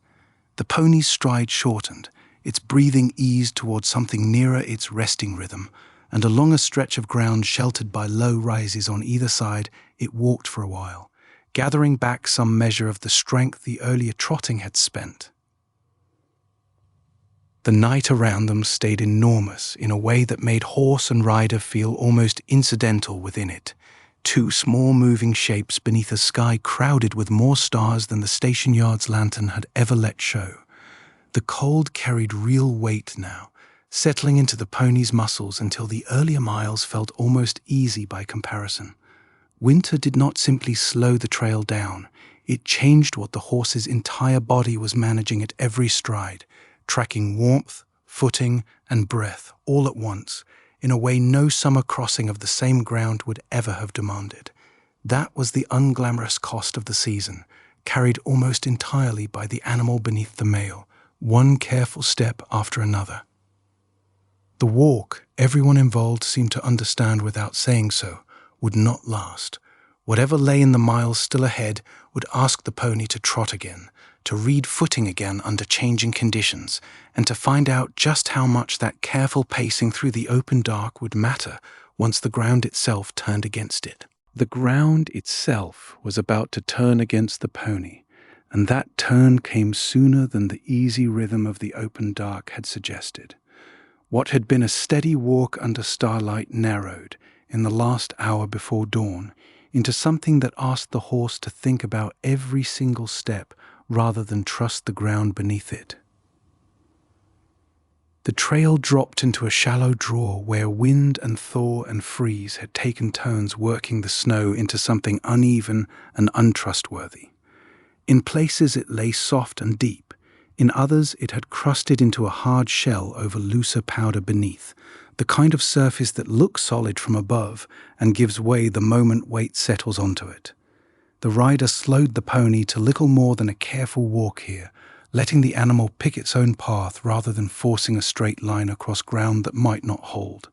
The pony's stride shortened, its breathing eased towards something nearer its resting rhythm, and along a stretch of ground sheltered by low rises on either side, it walked for a while, gathering back some measure of the strength the earlier trotting had spent. The night around them stayed enormous in a way that made horse and rider feel almost incidental within it. Two small moving shapes beneath a sky crowded with more stars than the station yard's lantern had ever let show. The cold carried real weight now, settling into the pony's muscles until the earlier miles felt almost easy by comparison. Winter did not simply slow the trail down, it changed what the horse's entire body was managing at every stride, tracking warmth, footing, and breath all at once, in a way no summer crossing of the same ground would ever have demanded. That was the unglamorous cost of the season, carried almost entirely by the animal beneath the mail, one careful step after another. The walk, everyone involved seemed to understand without saying so, would not last. Whatever lay in the miles still ahead would ask the pony to trot again, to read footing again under changing conditions, and to find out just how much that careful pacing through the open dark would matter once the ground itself turned against it. The ground itself was about to turn against the pony, and that turn came sooner than the easy rhythm of the open dark had suggested. What had been a steady walk under starlight narrowed, in the last hour before dawn, into something that asked the horse to think about every single step rather than trust the ground beneath it. The trail dropped into a shallow draw where wind and thaw and freeze had taken turns working the snow into something uneven and untrustworthy. In places it lay soft and deep, in others it had crusted into a hard shell over looser powder beneath, the kind of surface that looks solid from above and gives way the moment weight settles onto it. The rider slowed the pony to little more than a careful walk here, letting the animal pick its own path rather than forcing a straight line across ground that might not hold.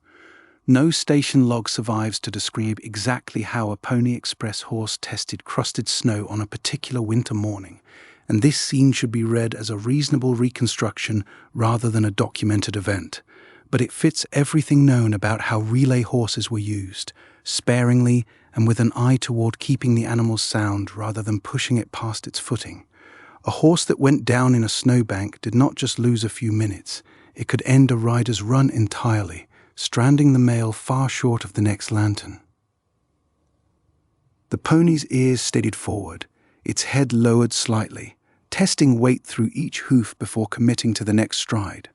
No station log survives to describe exactly how a Pony Express horse tested crusted snow on a particular winter morning, and this scene should be read as a reasonable reconstruction rather than a documented event. But it fits everything known about how relay horses were used, sparingly and with an eye toward keeping the animal sound rather than pushing it past its footing. A horse that went down in a snowbank did not just lose a few minutes, it could end a rider's run entirely, stranding the male far short of the next lantern. The pony's ears steadied forward, its head lowered slightly, testing weight through each hoof before committing to the next stride.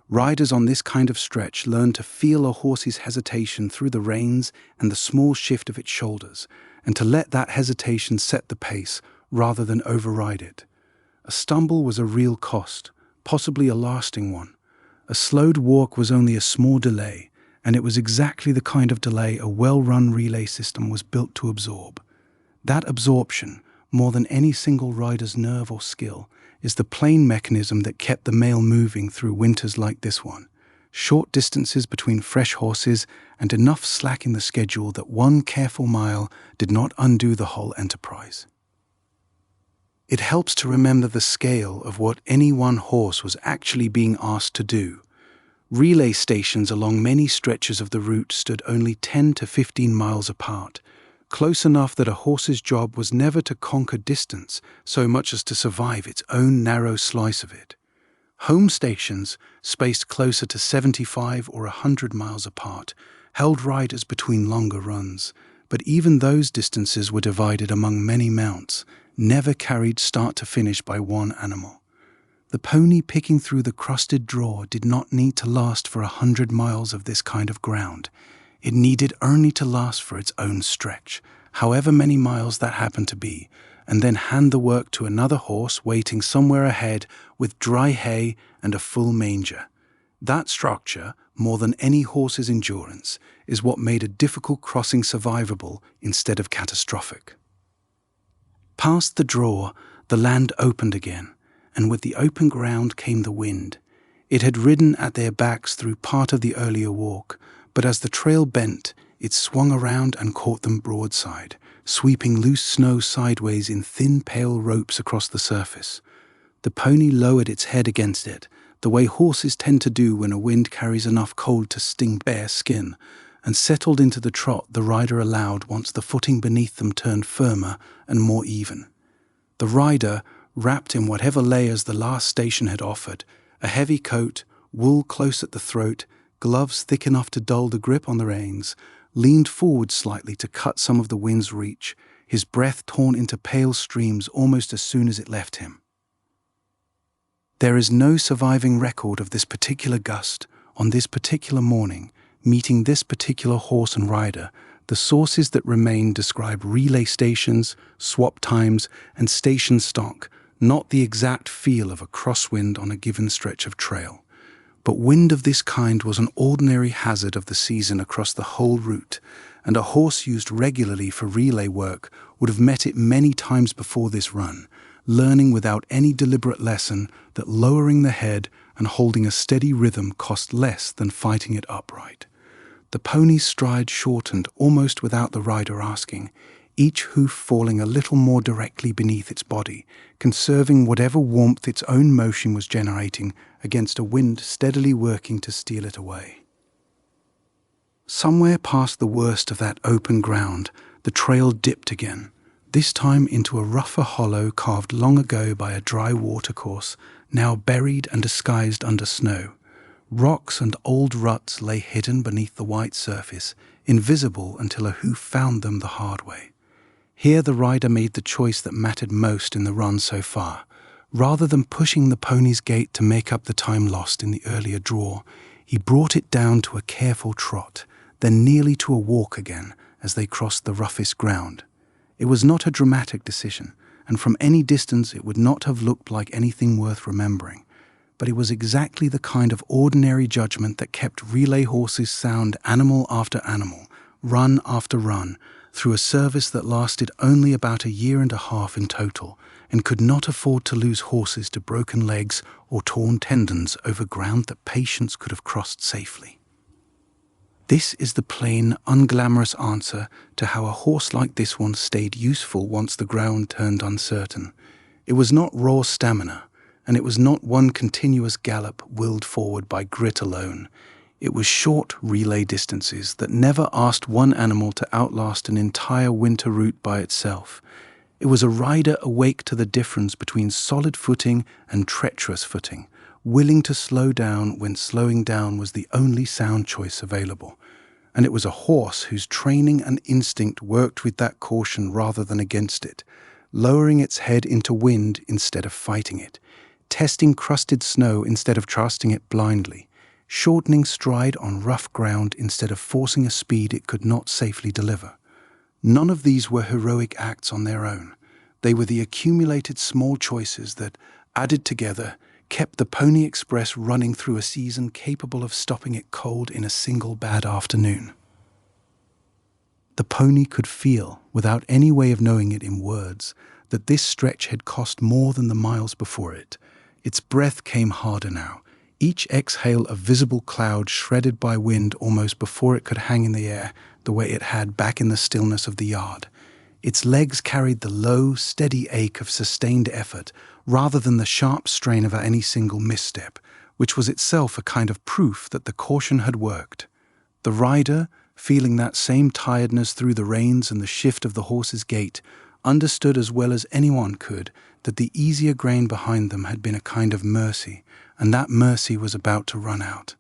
Riders on this kind of stretch learn to feel a horse's hesitation through the reins and the small shift of its shoulders, and to let that hesitation set the pace rather than override it. A stumble was a real cost, possibly a lasting one. A slowed walk was only a small delay, and it was exactly the kind of delay a well-run relay system was built to absorb. That absorption, more than any single rider's nerve or skill, is the plain mechanism that kept the mail moving through winters like this one. Short distances between fresh horses and enough slack in the schedule that one careful mile did not undo the whole enterprise. It helps to remember the scale of what any one horse was actually being asked to do. Relay stations along many stretches of the route stood only 10 to 15 miles apart, close enough that a horse's job was never to conquer distance so much as to survive its own narrow slice of it. Home stations, spaced closer to 75 or 100 miles apart, held riders between longer runs, but even those distances were divided among many mounts, never carried start to finish by one animal. The pony picking through the crusted draw did not need to last for 100 miles of this kind of ground. It needed only to last for its own stretch, however many miles that happened to be, and then hand the work to another horse waiting somewhere ahead with dry hay and a full manger. That structure, more than any horse's endurance, is what made a difficult crossing survivable instead of catastrophic. Past the draw, the land opened again, and with the open ground came the wind. It had ridden at their backs through part of the earlier walk, but as the trail bent, it swung around and caught them broadside, sweeping loose snow sideways in thin, pale ropes across the surface. The pony lowered its head against it, the way horses tend to do when a wind carries enough cold to sting bare skin, and settled into the trot the rider allowed once the footing beneath them turned firmer and more even. The rider, wrapped in whatever layers the last station had offered, a heavy coat, wool close at the throat, gloves thick enough to dull the grip on the reins, leaned forward slightly to cut some of the wind's reach, his breath torn into pale streams almost as soon as it left him. There is no surviving record of this particular gust, on this particular morning, meeting this particular horse and rider. The sources that remain describe relay stations, swap times, and station stock, not the exact feel of a crosswind on a given stretch of trail. But wind of this kind was an ordinary hazard of the season across the whole route, and a horse used regularly for relay work would have met it many times before this run, learning without any deliberate lesson that lowering the head and holding a steady rhythm cost less than fighting it upright. The pony's stride shortened almost without the rider asking, each hoof falling a little more directly beneath its body, conserving whatever warmth its own motion was generating against a wind steadily working to steal it away. Somewhere past the worst of that open ground, the trail dipped again, this time into a rougher hollow carved long ago by a dry watercourse, now buried and disguised under snow. Rocks and old ruts lay hidden beneath the white surface, invisible until a hoof found them the hard way. Here the rider made the choice that mattered most in the run so far. Rather than pushing the pony's gait to make up the time lost in the earlier draw, he brought it down to a careful trot, then nearly to a walk again as they crossed the roughest ground. It was not a dramatic decision, and from any distance it would not have looked like anything worth remembering. But it was exactly the kind of ordinary judgment that kept relay horses sound animal after animal, run after run, through a service that lasted only about a year and a half in total, and could not afford to lose horses to broken legs or torn tendons over ground that patience could have crossed safely. This is the plain, unglamorous answer to how a horse like this one stayed useful once the ground turned uncertain. It was not raw stamina, and it was not one continuous gallop willed forward by grit alone. It was short relay distances that never asked one animal to outlast an entire winter route by itself. It was a rider awake to the difference between solid footing and treacherous footing, willing to slow down when slowing down was the only sound choice available. and it was a horse whose training and instinct worked with that caution rather than against it, lowering its head into wind instead of fighting it, testing crusted snow instead of trusting it blindly, shortening stride on rough ground instead of forcing a speed it could not safely deliver. None of these were heroic acts on their own. They were the accumulated small choices that, added together, kept the Pony Express running through a season capable of stopping it cold in a single bad afternoon. The pony could feel, without any way of knowing it in words, that this stretch had cost more than the miles before it. Its breath came harder now, each exhale a visible cloud shredded by wind almost before it could hang in the air the way it had back in the stillness of the yard. Its legs carried the low, steady ache of sustained effort rather than the sharp strain of any single misstep, which was itself a kind of proof that the caution had worked. The rider, feeling that same tiredness through the reins and the shift of the horse's gait, understood as well as anyone could that the easier grain behind them had been a kind of mercy, and that mercy was about to run out.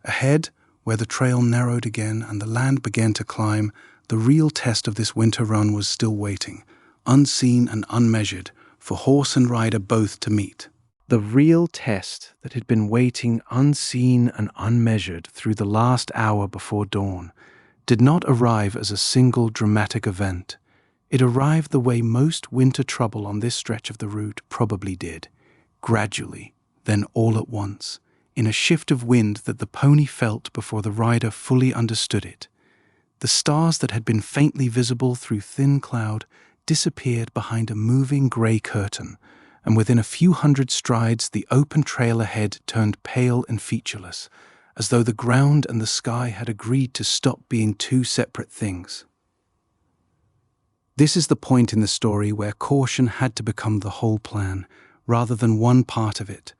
Ahead, where the trail narrowed again and the land began to climb, the real test of this winter run was still waiting, unseen and unmeasured, for horse and rider both to meet. The real test that had been waiting unseen and unmeasured through the last hour before dawn did not arrive as a single dramatic event. It arrived the way most winter trouble on this stretch of the route probably did, gradually, then all at once, in a shift of wind that the pony felt before the rider fully understood it. The stars that had been faintly visible through thin cloud disappeared behind a moving grey curtain, and within a few hundred strides the open trail ahead turned pale and featureless, as though the ground and the sky had agreed to stop being two separate things. This is the point in the story where caution had to become the whole plan, rather than one part of it.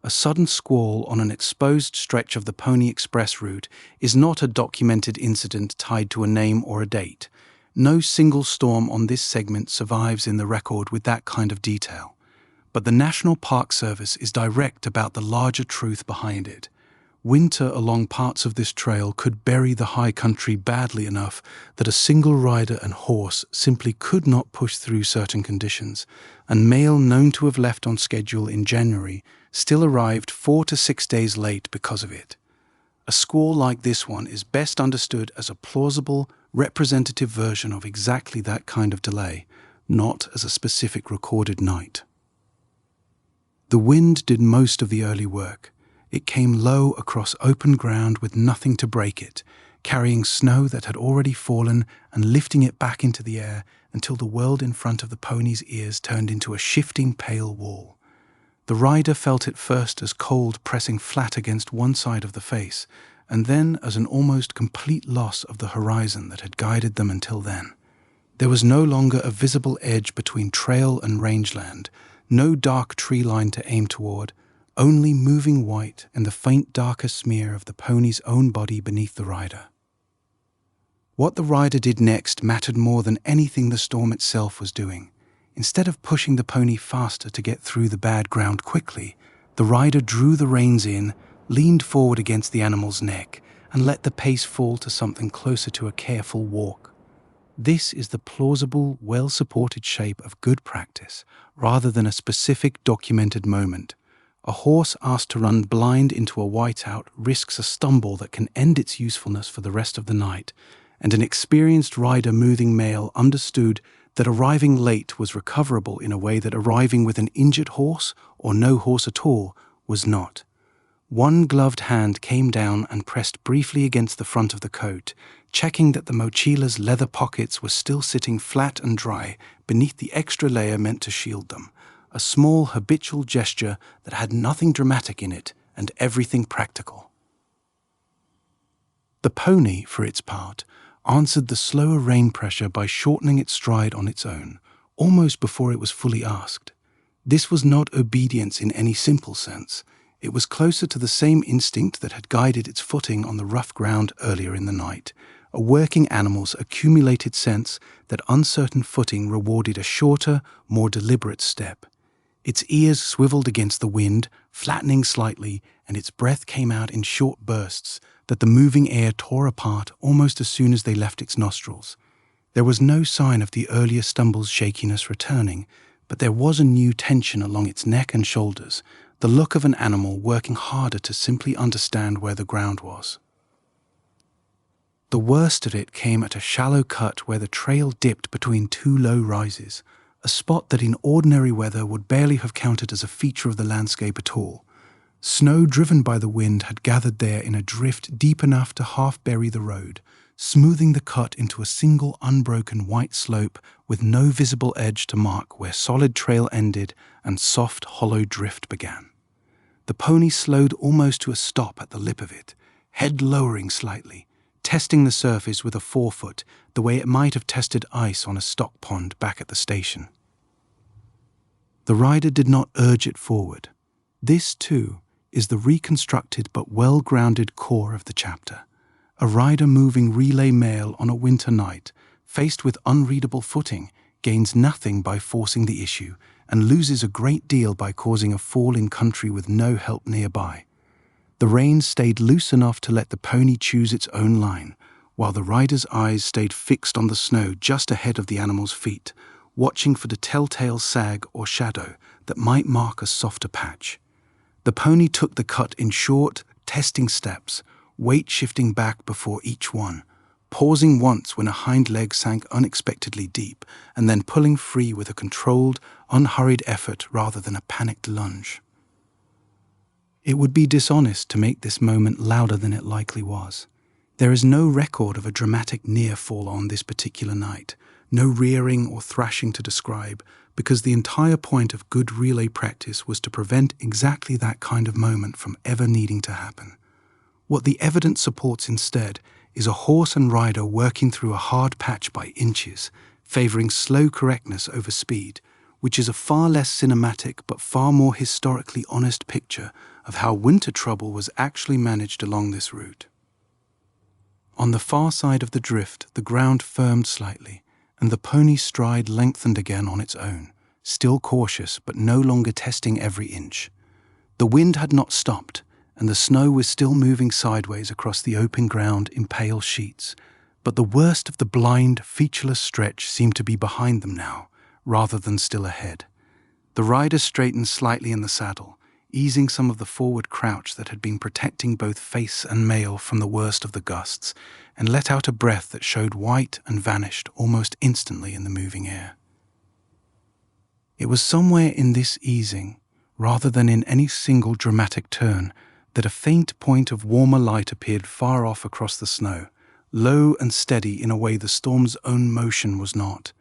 A sudden squall on an exposed stretch of the Pony Express route is not a documented incident tied to a name or a date. No single storm on this segment survives in the record with that kind of detail. But the National Park Service is direct about the larger truth behind it. Winter along parts of this trail could bury the high country badly enough that a single rider and horse simply could not push through certain conditions, and mail known to have left on schedule in January still arrived 4 to 6 days late because of it. A squall like this one is best understood as a plausible, representative version of exactly that kind of delay, not as a specific recorded night. The wind did most of the early work. It came low across open ground with nothing to break it, carrying snow that had already fallen and lifting it back into the air until the world in front of the pony's ears turned into a shifting pale wall. The rider felt it first as cold pressing flat against one side of the face, and then as an almost complete loss of the horizon that had guided them until then. There was no longer a visible edge between trail and rangeland, no dark tree line to aim toward, only moving white and the faint darker smear of the pony's own body beneath the rider. What the rider did next mattered more than anything the storm itself was doing. Instead of pushing the pony faster to get through the bad ground quickly, the rider drew the reins in, leaned forward against the animal's neck, and let the pace fall to something closer to a careful walk. This is the plausible, well-supported shape of good practice, rather than a specific documented moment. A horse asked to run blind into a whiteout risks a stumble that can end its usefulness for the rest of the night, and an experienced rider moving mail understood that arriving late was recoverable in a way that arriving with an injured horse, or no horse at all, was not. One gloved hand came down and pressed briefly against the front of the coat, checking that the mochila's leather pockets were still sitting flat and dry beneath the extra layer meant to shield them. A small habitual gesture that had nothing dramatic in it and everything practical. The pony, for its part, answered the slower rein pressure by shortening its stride on its own, almost before it was fully asked. This was not obedience in any simple sense. It was closer to the same instinct that had guided its footing on the rough ground earlier in the night, a working animal's accumulated sense that uncertain footing rewarded a shorter, more deliberate step. Its ears swiveled against the wind, flattening slightly, and its breath came out in short bursts, that the moving air tore apart almost as soon as they left its nostrils. There was no sign of the earlier stumble's shakiness returning, but there was a new tension along its neck and shoulders, the look of an animal working harder to simply understand where the ground was. The worst of it came at a shallow cut where the trail dipped between two low rises, a spot that in ordinary weather would barely have counted as a feature of the landscape at all. Snow driven by the wind had gathered there in a drift deep enough to half bury the road, smoothing the cut into a single unbroken white slope with no visible edge to mark where solid trail ended and soft, hollow drift began. The pony slowed almost to a stop at the lip of it, head lowering slightly, testing the surface with a forefoot the way it might have tested ice on a stock pond back at the station. The rider did not urge it forward. This, too, is the reconstructed but well-grounded core of the chapter. A rider moving relay mail on a winter night, faced with unreadable footing, gains nothing by forcing the issue and loses a great deal by causing a fall in country with no help nearby. The reins stayed loose enough to let the pony choose its own line, while the rider's eyes stayed fixed on the snow just ahead of the animal's feet, watching for the telltale sag or shadow that might mark a softer patch. The pony took the cut in short, testing steps, weight shifting back before each one, pausing once when a hind leg sank unexpectedly deep, and then pulling free with a controlled, unhurried effort rather than a panicked lunge. It would be dishonest to make this moment louder than it likely was. There is no record of a dramatic near fall on this particular night, no rearing or thrashing to describe, because the entire point of good relay practice was to prevent exactly that kind of moment from ever needing to happen. What the evidence supports instead is a horse and rider working through a hard patch by inches, favoring slow correctness over speed, which is a far less cinematic but far more historically honest picture of how winter trouble was actually managed along this route. On the far side of the drift, the ground firmed slightly, and the pony's stride lengthened again on its own, still cautious but no longer testing every inch. The wind had not stopped, and the snow was still moving sideways across the open ground in pale sheets, but the worst of the blind, featureless stretch seemed to be behind them now, rather than still ahead. The rider straightened slightly in the saddle, easing some of the forward crouch that had been protecting both face and mail from the worst of the gusts, and let out a breath that showed white and vanished almost instantly in the moving air. It was somewhere in this easing, rather than in any single dramatic turn, that a faint point of warmer light appeared far off across the snow, low and steady in a way the storm's own motion was not.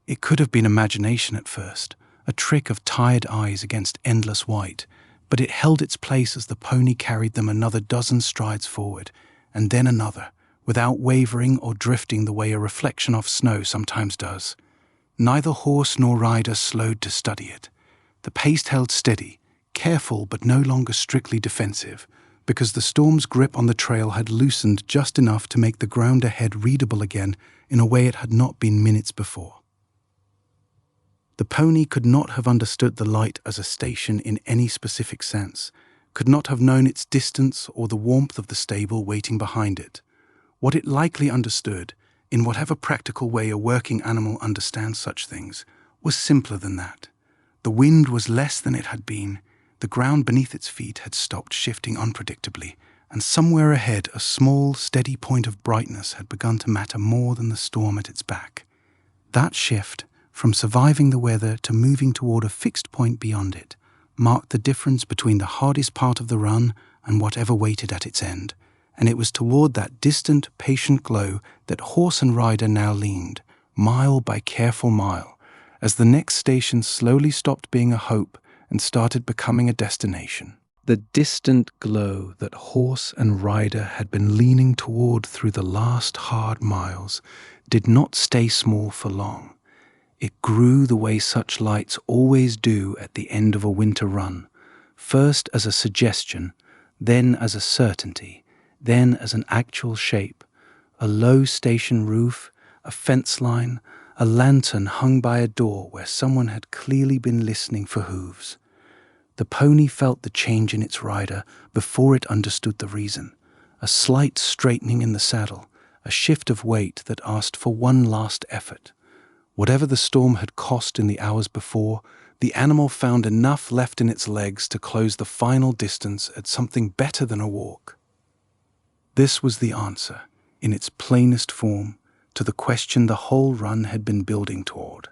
It could have been imagination at first, a trick of tired eyes against endless white, but it held its place as the pony carried them another dozen strides forward, and then another, without wavering or drifting the way a reflection off snow sometimes does. Neither horse nor rider slowed to study it. The pace held steady, careful but no longer strictly defensive, because the storm's grip on the trail had loosened just enough to make the ground ahead readable again in a way it had not been minutes before. The pony could not have understood the light as a station in any specific sense, could not have known its distance or the warmth of the stable waiting behind it. What it likely understood, in whatever practical way a working animal understands such things, was simpler than that. The wind was less than it had been, the ground beneath its feet had stopped shifting unpredictably, and somewhere ahead a small, steady point of brightness had begun to matter more than the storm at its back. That shift, from surviving the weather to moving toward a fixed point beyond it, marked the difference between the hardest part of the run and whatever waited at its end, and it was toward that distant, patient glow that horse and rider now leaned, mile by careful mile, as the next station slowly stopped being a hope and started becoming a destination. The distant glow that horse and rider had been leaning toward through the last hard miles did not stay small for long. It grew the way such lights always do at the end of a winter run, first as a suggestion, then as a certainty, then as an actual shape, a low station roof, a fence line, a lantern hung by a door where someone had clearly been listening for hooves. The pony felt the change in its rider before it understood the reason, a a slight straightening in the saddle, a shift of weight that asked for one last effort. Whatever the storm had cost in the hours before, the animal found enough left in its legs to close the final distance at something better than a walk. This was the answer, in its plainest form, to the question the whole run had been building toward.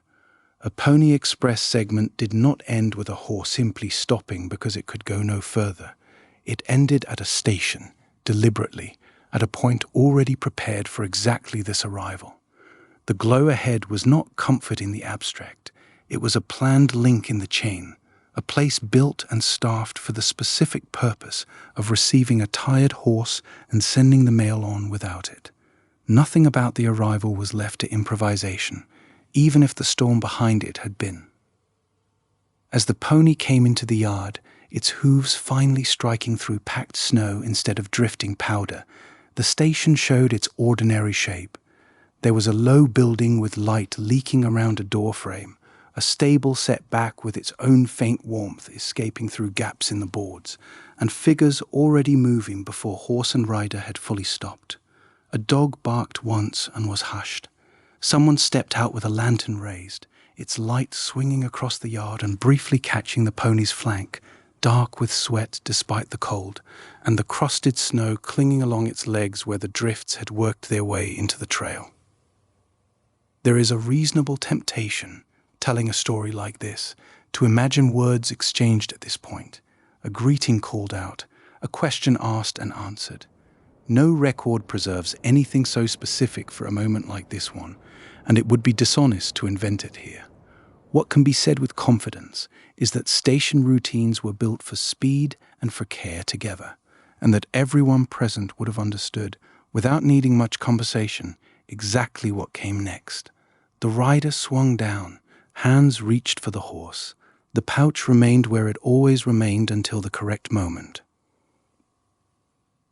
A Pony Express segment did not end with a horse simply stopping because it could go no further. It ended at a station, deliberately, at a point already prepared for exactly this arrival. The glow ahead was not comfort in the abstract. It was a planned link in the chain, a place built and staffed for the specific purpose of receiving a tired horse and sending the mail on without it. Nothing about the arrival was left to improvisation, even if the storm behind it had been. As the pony came into the yard, its hooves finally striking through packed snow instead of drifting powder, the station showed its ordinary shape. There was a low building with light leaking around a doorframe, a stable set back with its own faint warmth escaping through gaps in the boards, and figures already moving before horse and rider had fully stopped. A dog barked once and was hushed. Someone stepped out with a lantern raised, its light swinging across the yard and briefly catching the pony's flank, dark with sweat despite the cold, and the crusted snow clinging along its legs where the drifts had worked their way into the trail. There is a reasonable temptation, telling a story like this, to imagine words exchanged at this point, a greeting called out, a question asked and answered. No record preserves anything so specific for a moment like this one, and it would be dishonest to invent it here. What can be said with confidence is that station routines were built for speed and for care together, and that everyone present would have understood, without needing much conversation, exactly what came next. The rider swung down, hands reached for the horse. The pouch remained where it always remained until the correct moment.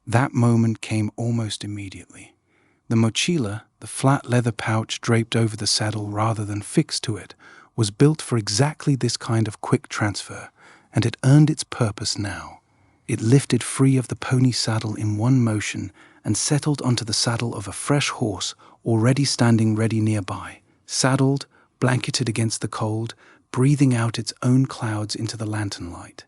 That moment came almost immediately. The mochila, the flat leather pouch draped over the saddle rather than fixed to it, was built for exactly this kind of quick transfer, and it earned its purpose now. It lifted free of the pony saddle in one motion and settled onto the saddle of a fresh horse already standing ready nearby, saddled, blanketed against the cold, breathing out its own clouds into the lantern light.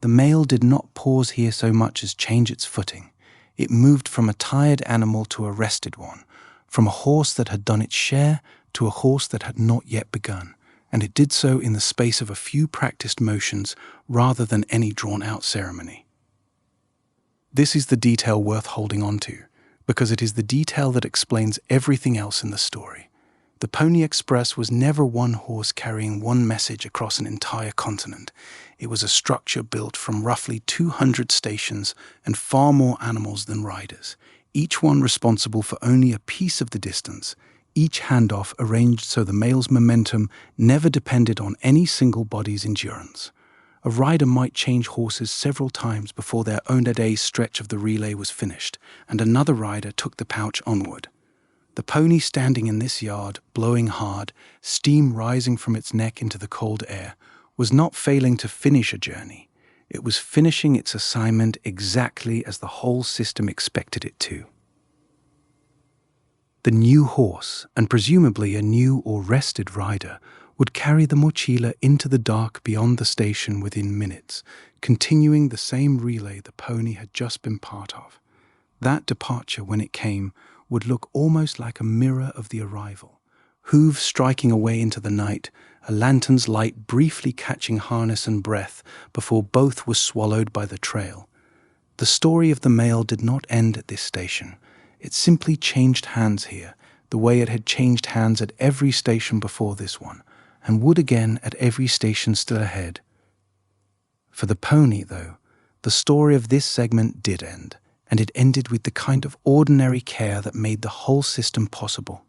The mail did not pause here so much as change its footing. It moved from a tired animal to a rested one, from a horse that had done its share to a horse that had not yet begun, and it did so in the space of a few practiced motions rather than any drawn-out ceremony. This is the detail worth holding on to, because it is the detail that explains everything else in the story. The Pony Express was never one horse carrying one message across an entire continent. It was a structure built from roughly 200 stations and far more animals than riders, each one responsible for only a piece of the distance, each handoff arranged so the mail's momentum never depended on any single body's endurance. A rider might change horses several times before their own day's stretch of the relay was finished, and another rider took the pouch onward. The pony standing in this yard, blowing hard, steam rising from its neck into the cold air, was not failing to finish a journey. It was finishing its assignment exactly as the whole system expected it to. The new horse, and presumably a new or rested rider, would carry the mochila into the dark beyond the station within minutes, continuing the same relay the pony had just been part of. That departure, when it came, would look almost like a mirror of the arrival, hooves striking away into the night, a lantern's light briefly catching harness and breath before both were swallowed by the trail. The story of the mail did not end at this station. It simply changed hands here, the way it had changed hands at every station before this one, and would again at every station still ahead. For the pony, though, the story of this segment did end, and it ended with the kind of ordinary care that made the whole system possible.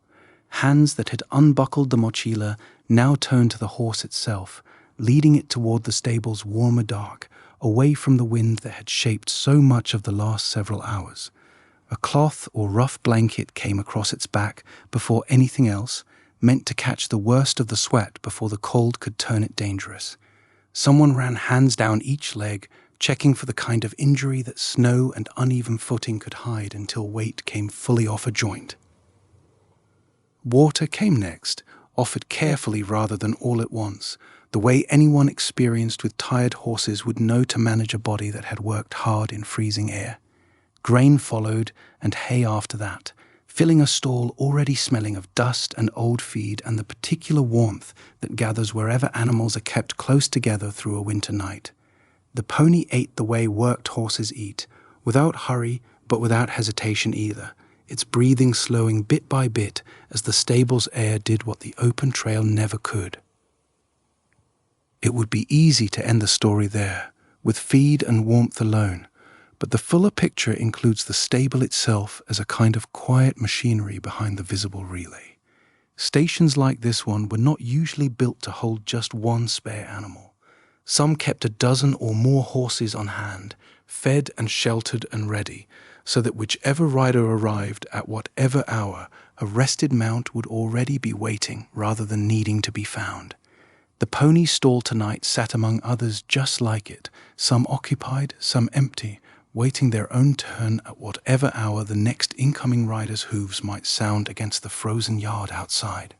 Hands that had unbuckled the mochila now turned to the horse itself, leading it toward the stable's warmer dark, away from the wind that had shaped so much of the last several hours. A cloth or rough blanket came across its back before anything else, meant to catch the worst of the sweat before the cold could turn it dangerous. Someone ran hands down each leg, checking for the kind of injury that snow and uneven footing could hide until weight came fully off a joint. Water came next, offered carefully rather than all at once, the way anyone experienced with tired horses would know to manage a body that had worked hard in freezing air. Grain followed, and hay after that, filling a stall already smelling of dust and old feed and the particular warmth that gathers wherever animals are kept close together through a winter night. The pony ate the way worked horses eat, without hurry but without hesitation either, its breathing slowing bit by bit as the stable's air did what the open trail never could. It would be easy to end the story there, with feed and warmth alone, but the fuller picture includes the stable itself as a kind of quiet machinery behind the visible relay. Stations like this one were not usually built to hold just one spare animal. Some kept a dozen or more horses on hand, fed and sheltered and ready, so that whichever rider arrived at whatever hour, a rested mount would already be waiting rather than needing to be found. The pony stall tonight sat among others just like it, some occupied, some empty, waiting their own turn at whatever hour the next incoming rider's hooves might sound against the frozen yard outside.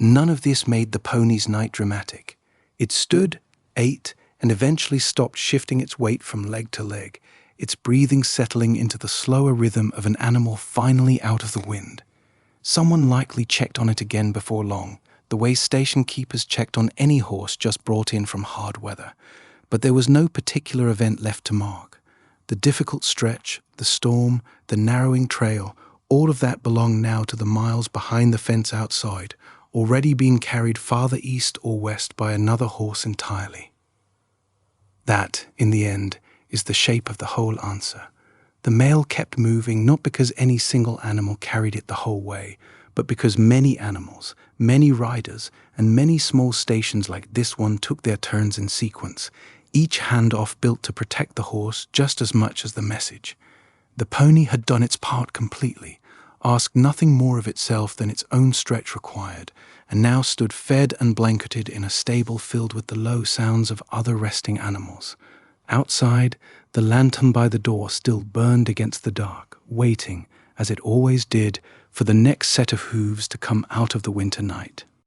None of this made the pony's night dramatic. It stood, ate, and eventually stopped shifting its weight from leg to leg, its breathing settling into the slower rhythm of an animal finally out of the wind. Someone likely checked on it again before long, the way station keepers checked on any horse just brought in from hard weather, but there was no particular event left to mark. The difficult stretch, the storm, the narrowing trail, all of that belonged now to the miles behind the fence outside, already being carried farther east or west by another horse entirely. That, in the end, is the shape of the whole answer. The mail kept moving not because any single animal carried it the whole way, but because many animals, many riders, and many small stations like this one took their turns in sequence, each handoff built to protect the horse just as much as the message. The pony had done its part completely, asked nothing more of itself than its own stretch required, and now stood fed and blanketed in a stable filled with the low sounds of other resting animals. Outside, the lantern by the door still burned against the dark, waiting, as it always did, for the next set of hooves to come out of the winter night.